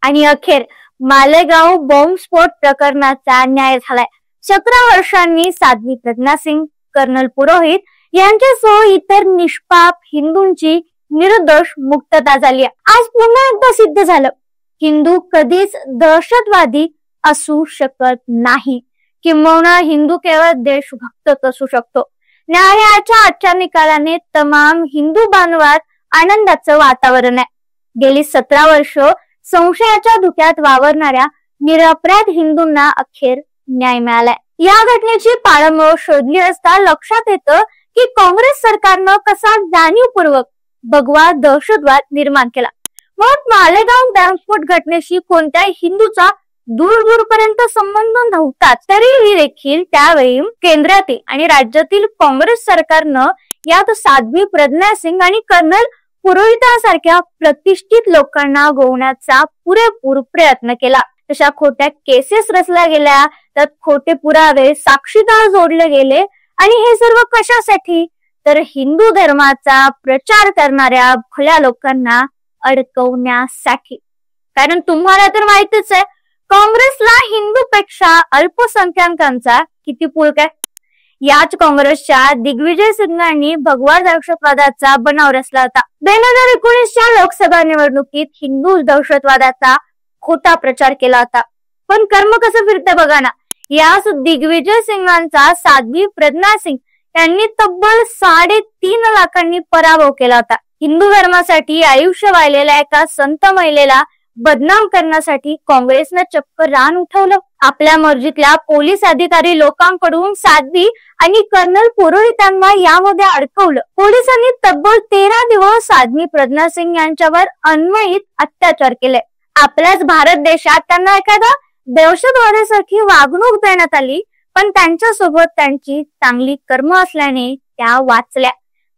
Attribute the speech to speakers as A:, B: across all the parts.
A: आणि अखेर मालेगाव बॉम्बस्फोट प्रकरणाचा न्याय झालाय। 17 वर्षांनी साध्वी प्रज्ञा सिंग, कर्नल पुरोहित यांच्यासह इतर निष्पाप हिंदूंची निर्दोष मुक्तता झाली। आज पुन्हा एकदा सिद्ध झालं, हिंदू कधीच दहशतवादी असू शकत नाही, किंबहुना हिंदू केवळ देशभक्तच असू शकतो। न्यायालयाच्या आजच्या निकालाने तमाम हिंदू बांधवात आनंदाचं वातावरण आहे। गेली 17 वर्ष संशयाच्या धुक्यात वावरणाऱ्या निरपराध हिंदूंना अखेर न्याय मिळालाय। या घटनेची पाळंमुळं शोधली असता लक्षात येतं की काँग्रेस सरकारनं कसा जाणीवपूर्वक भगवा दहशतवाद निर्माण केला। मग मालेगाव बॉम्बस्फोट घटनेशी कोणत्याही हिंदूचा दूरपर्यंत संबंध नव्हता, तरीही देखील त्यावेळी केंद्रातील आणि राज्यातील काँग्रेस सरकारनं यात साध्वी प्रज्ञा सिंग आणि कर्नल पुरोहितांसारख्या प्रतिष्ठित लोकांना गोवण्याचा पुरेपूर प्रयत्न केला। तशा खोट्या केसेस रचल्या गेल्या, त्यात खोटे पुरावे, साक्षीदार जोडले गेले आणि हे सर्व कशासाठी? तर हिंदू धर्माचा प्रचार करणाऱ्या भल्या लोकांना अडकवण्यासाठी। कारण तुम्हाला तर माहितीच आहे, काँग्रेसला हिंदूपेक्षा अल्पसंख्याकांचा किती पुळक आहे। याच काँग्रेसच्या दिग्विजय सिंगांनी भगवा दहशतवादाचा बनाव रचला होता। 2019च्या लोकसभा निवडणुकीत हिंदू दहशतवादाचा खोटा प्रचार केला होता। पण कर्म कसं फिरते बघा ना, याच दिग्विजय सिंगांचा साध्वी प्रज्ञा सिंग यांनी तब्बल 3.5 लाखांनी पराभव केला होता। हिंदू धर्मासाठी आयुष्य वाहिलेल्या एका संत महिलेला बदनाम करण्यासाठी काँग्रेसने चक्क रान उठवलं। आपल्या मर्जीतल्या पोलीस अधिकारी लोकांकडून साध्वी आणि कर्नल पुरोहितांना यामध्ये अडकवलं। पोलिसांनी तब्बल 13 दिवस साध्वी प्रज्ञा सिंग यांच्यावर अन्वयित अत्याचार केले। आपल्याच भारत देशात त्यांना एखादा दहशतवाद्यासारखी वागणूक देण्यात आली, पण त्यांच्यासोबत त्यांची चांगली कर्म असल्याने त्या वाचल्या।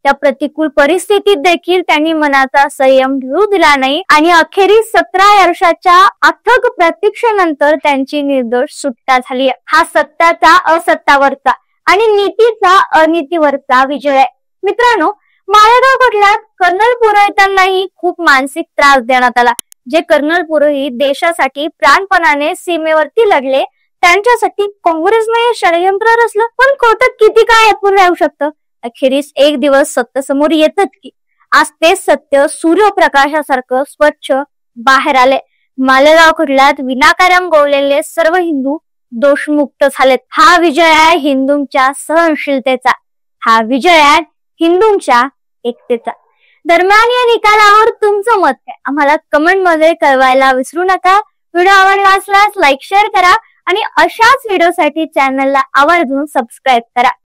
A: त्या प्रतिकूल परिस्थितीत देखील त्यांनी मनाचा संयम ढळू दिला नाही आणि अखेरीस 17 वर्षाच्या अथक प्रतीक्षेनंतर त्यांची निर्दोष सुटका झाली। हा सत्याचा असत्यावरचा आणि नीतीचा अनीतीवरचा विजय आहे। मित्रांनो, मालेगाव खटल्यात कर्नल पुरोहितांनाही खूप मानसिक त्रास देण्यात आला। जे कर्नल पुरोहित देशासाठी प्राणपणाने सीमेवरती लढले, त्यांच्यासाठी काँग्रेसने षडयंत्र रचलं। पण खोटं किती काय अपूर्ण राहू शकतं? अखेरीस एक दिवस सत्य समोर येतच की आज ते सत्य सूर्यप्रकाशासारखं स्वच्छ बाहेर आले। मालेगाव खटल्यात विनाकारण गोवलेले सर्व हिंदू दोषमुक्त झालेत। हा विजय आहे हिंदूंच्या सहनशीलतेचा, हा विजय आहे हिंदूंच्या एकतेचा। दरम्यान या निकालावर तुमचं मत काय आम्हाला कमेंट मध्ये कळवायला विसरू नका। व्हिडिओ आवडला असल्यास लाईक शेअर करा आणि अशाच व्हिडिओसाठी चॅनलला आवर्जून सबस्क्राईब करा।